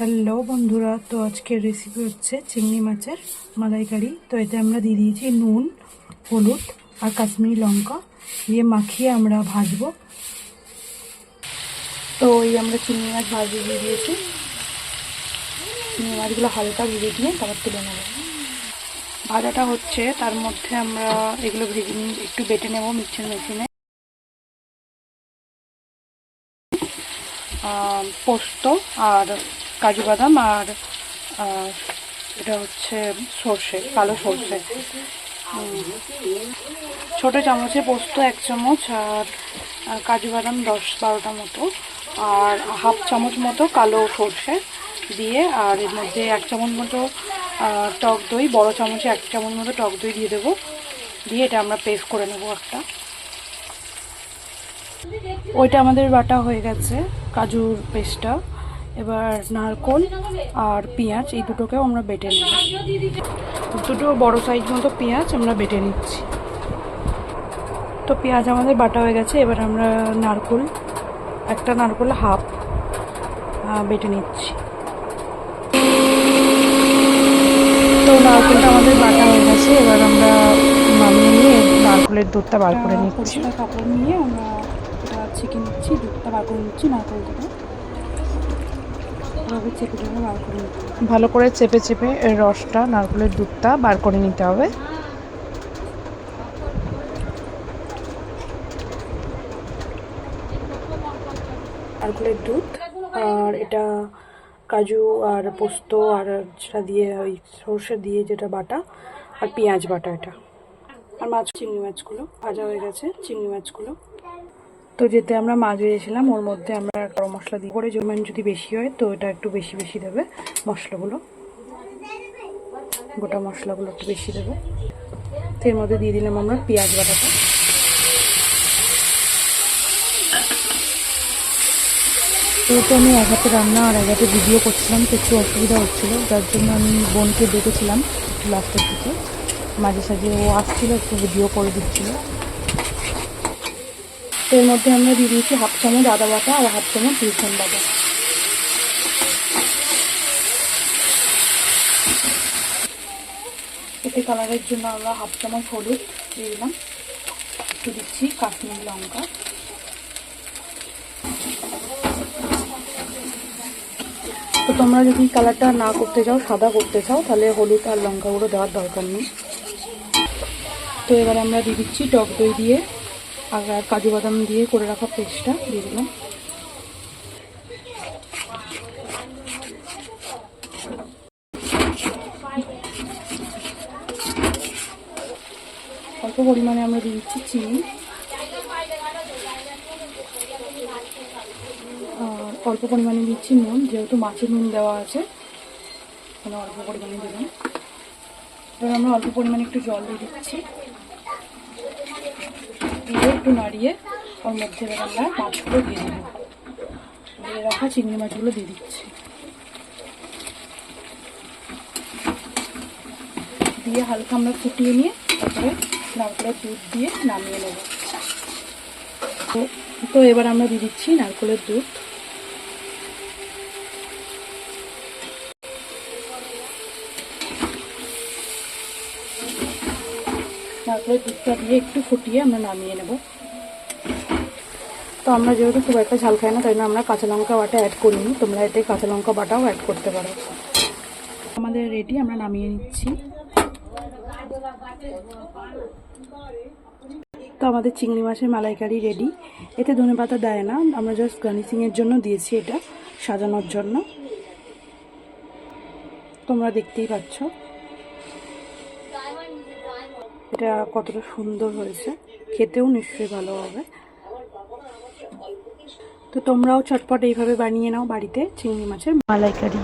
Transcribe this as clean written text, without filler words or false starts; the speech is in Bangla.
হ্যালো বন্ধুরা, তো আজকের রেসিপি হচ্ছে চিংড়ি মাছের মালাইকারি। তো এতে আমরা দিয়ে দিয়েছি নুন, হলুদ আর কাশ্মীরি লঙ্কা দিয়ে মাখিয়ে আমরা ভাজবো। তো এই আমরা চিংড়ি মাছ ভাজিয়ে দিয়ে দিয়েছি। চিংড়ি মাছগুলো হালকা ভেজে দিয়ে তারপর তুলে নেব। ভাজাটা হচ্ছে, তার মধ্যে আমরা এগুলো ভেজে নিয়ে একটু বেটে নেব মিক্সচার মেশিনে। পোস্ত আর কাজু বাদাম আর এটা হচ্ছে সর্ষে, কালো সর্ষে। ছোটো চামচে পোস্ত 1 চামচ আর কাজু বাদাম 10-12টা মতো আর হাফ চামচ মতো কালো সর্ষে দিয়ে, আর এর মধ্যে 1 চামচ মতো টক দই, বড় চামচে 1 চামচ মতো টক দই দিয়ে দেবো। দিয়ে এটা আমরা পেস্ট করে নেব একটা। ওইটা আমাদের বাটা হয়ে গেছে, কাজুর পেস্টটা। এবার নারকোল আর পেঁয়াজ এই দুটোকেও আমরা বেটে নেব। দুটো বড় সাইজ মতো পেঁয়াজ আমরা বেটে নিচ্ছি। তো পেঁয়াজ আমাদের বাটা হয়ে গেছে। এবার আমরা নারকোল, একটা নারকোল হাফ বেটে নিচ্ছি। তো নারকোলটা আমাদের বাটা হয়ে গেছে। এবার আমরা নামিয়ে নিয়ে নারকোলের দুধটা বার করে নিচ্ছি। কাপড় নিয়ে আমরা ছেঁকে নিচ্ছি, দুধটা বার করে নিচ্ছি নারকোল থেকে। চেপে চেপে বার করে নিতে হবে, ভালো করে চেপে চেপে এর রসটা, নারকোলের দুধটা বার করে নিতে হবে। নারকোলের দুধ আর এটা কাজু আর পোস্ত আর যেটা দিয়ে ওই সর্ষে দিয়ে যেটা বাটা আর পেঁয়াজ বাটা এটা। আর চিংড়ি মাছগুলো ভাজা হয়ে গেছে। চিংড়ি মাছগুলো তো যেতে আমরা মাছ ভেজেছিলাম, ওর মধ্যে আমরা গরম মশলা দিয়ে করে, পরিমাণ যদি বেশি হয় তো এটা একটু বেশি বেশি দেবে মশলাগুলো, গোটা মশলাগুলো একটু বেশি দেবে। তো এর মধ্যে দিয়ে দিলাম আমরা পেঁয়াজ বাটাটা। তো আমি এক হাতে রান্না আর এক হাতে ভিডিও করছিলাম, তো একটু অসুবিধা হচ্ছিল, যার জন্য আমি বোনকে ডেকেছিলাম লাস্টের দিকে। মাঝে সাঝে ও আসছিল, একটু ভিডিও করে দিচ্ছিল। তো এর মধ্যে আমরা দিয়ে দিয়েছি হাফ চামচ আদা বাটা আর হাফ চামচ রসুন বাটা। এতে কালারের জন্য আমরা হাফ চামচ হলুদ দিয়ে দিলাম, একটু দিচ্ছি কাশ্মীরি লঙ্কা। তো তোমরা যদি কালারটা না করতে চাও, সাদা করতে চাও, তাহলে হলুদ আর লঙ্কা গুঁড়ো দেওয়ার দরকার নেই। তো এবার আমরা দিয়ে দিচ্ছি টক দই দিয়ে আর কাজু বাদাম দিয়ে করে রাখা পেস্টটা দিয়ে দিলাম। অল্প পরিমাণে আমরা দিয়ে দিচ্ছি চিনি আর অল্প পরিমাণে দিচ্ছি নুন, যেহেতু মাছে নুন দেওয়া আছে তাহলে অল্প পরিমাণে দিলাম। এবার আমরা অল্প পরিমাণে একটু জল দিয়ে দিচ্ছি, দিয়ে একটু নাড়িয়ে ওর মধ্যে এবার আমরা মাছগুলো দিয়ে দেবো। দিয়ে রাখা চিংড়ি মাছগুলো দিয়ে দিচ্ছি, দিয়ে হালকা আমরা ফুটিয়ে নিয়ে তারপরে নারকেলের দুধ দিয়ে নামিয়ে নেব। তো এবার আমরা দিয়ে দিচ্ছি নারকেলের দুধ। নারকেলের দুধটা দিয়ে একটু ফুটিয়ে আমরা নামিয়ে নেব। তো আমরা যেহেতু খুব একটা ঝাল খাই না, তাই না আমরা কাঁচা লঙ্কা বাটা অ্যাড করিনি, তোমরা এতে কাঁচা লঙ্কা বাটাও অ্যাড করতে পারো। আমাদের রেডি, আমরা নামিয়ে নিচ্ছি। তো আমাদের চিংড়ি মাছের মালাইকারি রেডি। এতে ধনেপাতা দেয় না, আমরা জাস্ট গার্নিশিংয়ের জন্য দিয়েছি, এটা সাজানোর জন্য। তোমরা দেখতেই পাচ্ছ এটা কতটা সুন্দর হয়েছে, খেতেও নিশ্চয়ই ভালো হবে। তো তোমরাও চটপট এইভাবে বানিয়ে নাও বাড়িতে চিংড়ি মাছের মালাইকারি।